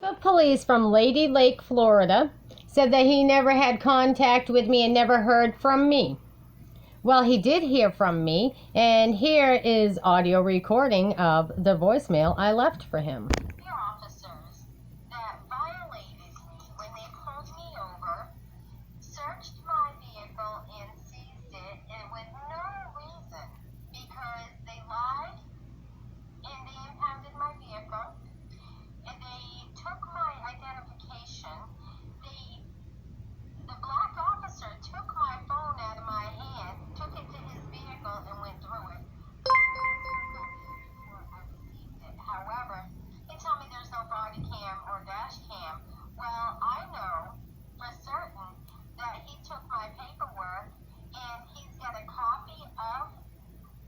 The police from Lady Lake, Florida, said that he never had contact with me and never heard from me. Well, he did hear from me, and here is audio recording of the voicemail I left for him. Your officers that violated me when they pulled me over, searched my vehicle and seized it, and with no reason, because they lied and they impounded my vehicle, and they took my identification. The black officer took my phone out of my hand, took it to his vehicle, and went through it. I received it. However, they tell me there's no body cam or dash cam. Well, I know for certain that he took my paperwork and he's got a copy of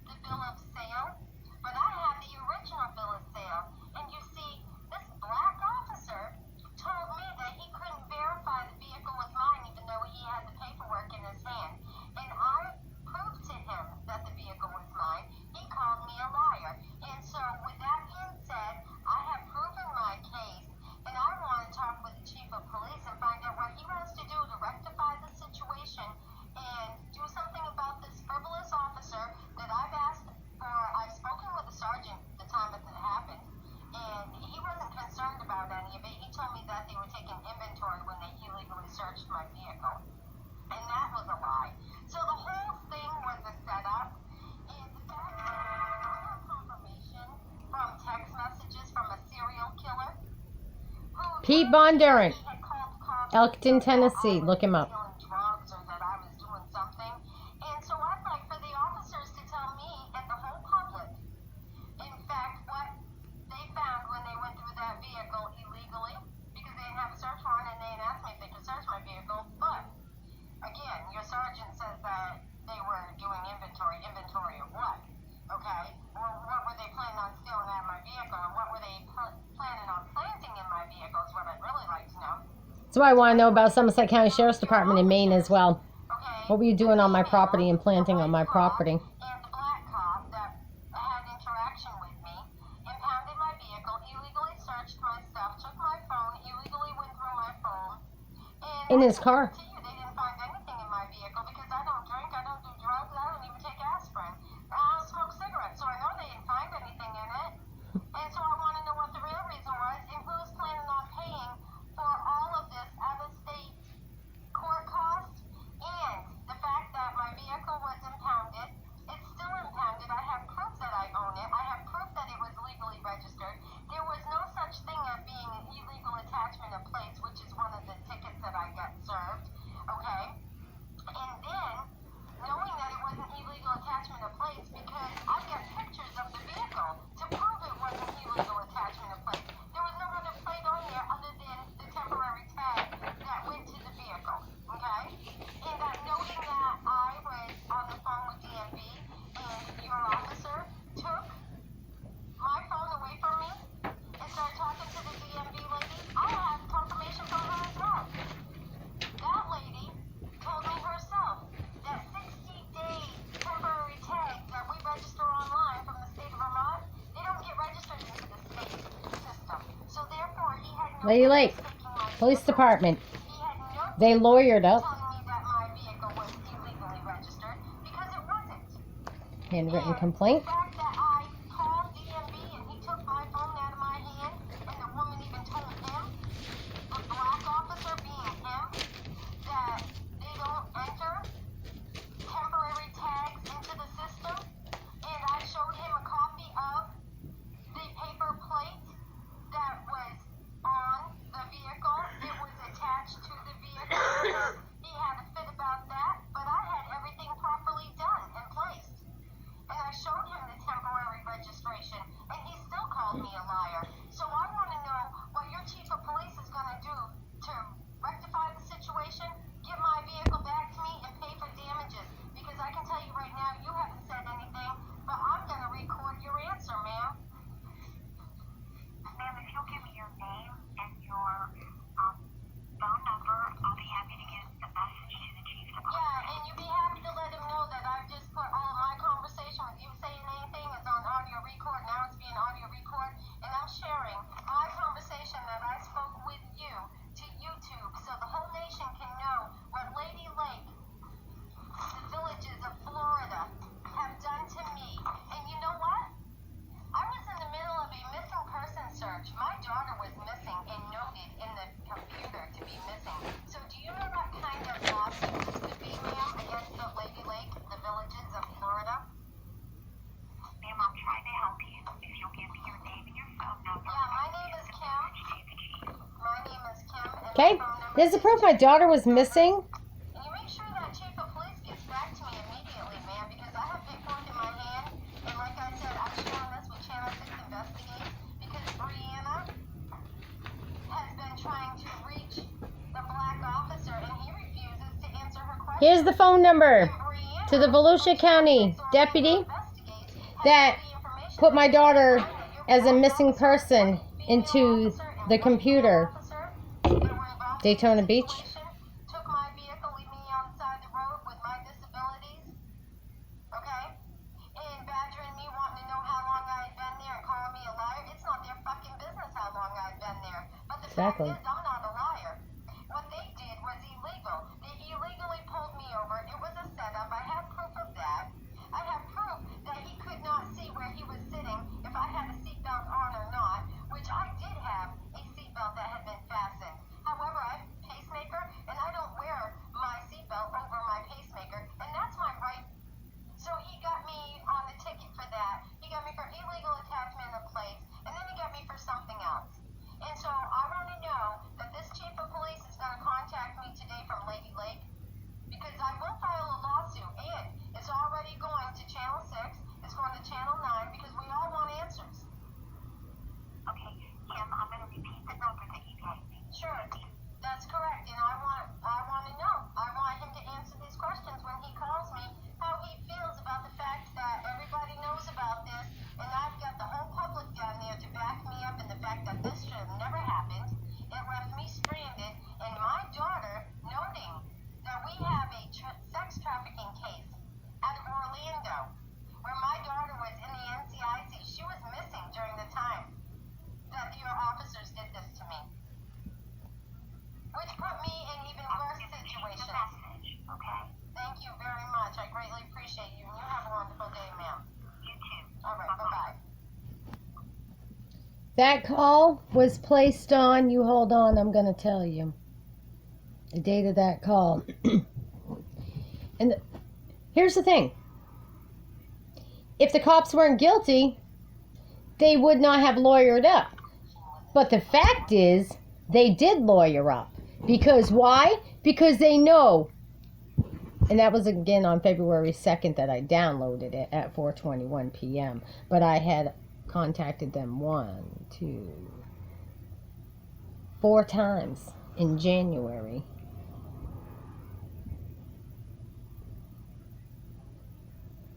the bill of sale, but I have the original bill of sale. And you see, this black officer told me that he couldn't verify the vehicle was mine even though he had the paperwork in his hand. And I proved to him that the vehicle was mine. He called me a liar. And so with that being said, I have proven my case, and I want to talk with the chief of police and find out what he wants to do to rectify the situation and do something about this frivolous officer that I've asked for. I've spoken with the sergeant the time that it happened, and he wasn't concerned about any of it. He told me that they were taking inventory when they illegally searched my vehicle, and that was a lie. So the whole thing was a setup, and the fact that I have confirmation from text messages from a serial killer who Pete Bondurant, he had called the cops Elkton, and said that Tennessee. I was Look him up. dealing drugs or that I was doing something. And so I'd like for the officers to tell me and the whole public, in fact, what they found when they went through that vehicle illegally, because they didn't have a search warrant and they didn't ask me if they could search my vehicle. But again, your sergeant says that they were doing inventory. Inventory of what? Okay. Well, what were they planning on stealing out of my vehicle, and what were they planning on planting in my vehicle is what I'd really like to know. That's what I want to know about Somerset County Sheriff's Department in Maine as well. Okay. What were you doing on my property and planting on my property? And the black cop that had interaction with me impounded my vehicle, illegally searched my stuff, took my phone, illegally went through my phone. And In his car. to you, they didn't find anything in my vehicle because I don't drink, I don't do drugs, I don't even take aspirin. I don't smoke cigarettes, so I know they didn't find anything in it. And so I want to know what the real reason was and who's planning on paying for all of this out-of-state court costs and the fact that my vehicle was impounded. It's still impounded. I have proof that I own it. I have proof that it was legally registered. There was no such thing as being an illegal attachment of plates, which is one of the tickets that I got served. Okay? And then, knowing that it wasn't illegal attachment of plates, because I've got pictures of the vehicle to prove it wasn't illegal attachment of plates. There was no other plate on there other than the temporary tag that went to the vehicle. Okay? And noting that I was on the phone with DMV and your officer took my phone away from me and started talking to the DMV lady, I have confirmation from her as well. That lady told me herself that 60-day temporary tags that we register online from the state of Vermont, they don't get registered into the state system. So therefore, he had no Lady Lake, business taking my Police vehicle. Department. He had no They lawyered up. telling me that my vehicle was illegally registered because it wasn't. Handwritten And complaint. the fact that I called DMV and he took my phone out of my hand, and the woman even told him, the black officer being him, that they don't enter temporary tags into the system, and I showed him a copy of the paper plate that was on the vehicle. It was attached to the vehicle. He had a fit about that, but I had everything properly done and placed. And I showed him the Okay? There's the proof my daughter was missing. And you make sure that chief of police gets back to me immediately, man, because I have paperwork in my hand. And like I said, I'm sharing this with Channel 6 Investigates because Brianna has been trying to reach the black officer and he refuses to answer her questions. Here's the phone number to the Volusia County deputy that put my daughter as a missing person into the computer. Daytona Beach. Took my vehicle, leave me on the side of the road with my disabilities. Okay? And badgering me, wanting to know how long I had been there and calling me a liar. It's not their fucking business how long I've been there. But the fact is, I'm not a liar. What they did was illegal. They illegally pulled me over. It was a setup. I have proof of that. I have proof that he could not see where he was sitting if I had a seatbelt on or not, which I did have a seatbelt that had been fastened. However, I have a pacemaker, and I don't wear my seatbelt over my pacemaker, and that's my right. So he got me on the ticket for that. He got me for illegal attachment of plates, and then he got me for something else. And so I want to know that this chief of police is going to contact me today from Lady Lake, because I will file a lawsuit, and it's already going to Channel 6, it's going to Channel 9, because we all want answers. Okay, Kim, I'm going to repeat the number that you gave me. Sure, that's correct, and I want to know. I want him to answer these questions when he calls me, how he feels about the fact that everybody knows about this, and I've got the whole public down there to back me up in the fact that this should have never happened. It left me stranded, and my daughter, noting that we have a sex trafficking case out of Orlando, where my daughter was in the NCIC. She was missing during the time that your officers did this to me, which put me in even worse situation. Okay. Thank you very much. I greatly appreciate you, and you have a wonderful day, ma'am. You too. All right. Bye-bye. That call was placed on, you hold on, I'm going to tell you the date of that call. And here's the thing. If the cops weren't guilty, they would not have lawyered up. But the fact is, they did lawyer up. Because why? Because they know. And that was again on February 2nd that I downloaded it at 4:21 p.m. But I had contacted them 4 times in January.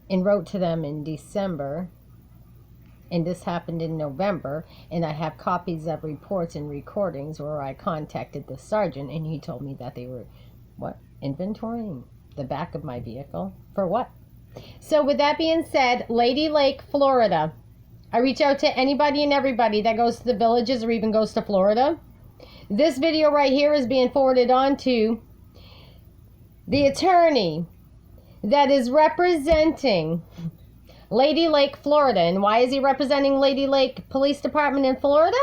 And wrote to them in December. And this happened in November. And I have copies of reports and recordings where I contacted the sergeant and he told me that they were, inventorying the back of my vehicle? For what? So with that being said, Lady Lake, Florida. I reach out to anybody and everybody that goes to the villages or even goes to Florida. This video right here is being forwarded on to the attorney that is representing Lady Lake, Florida. And why is he representing Lady Lake Police Department in Florida?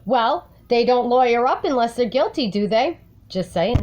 Well, they don't lawyer up unless they're guilty, do they? Just saying.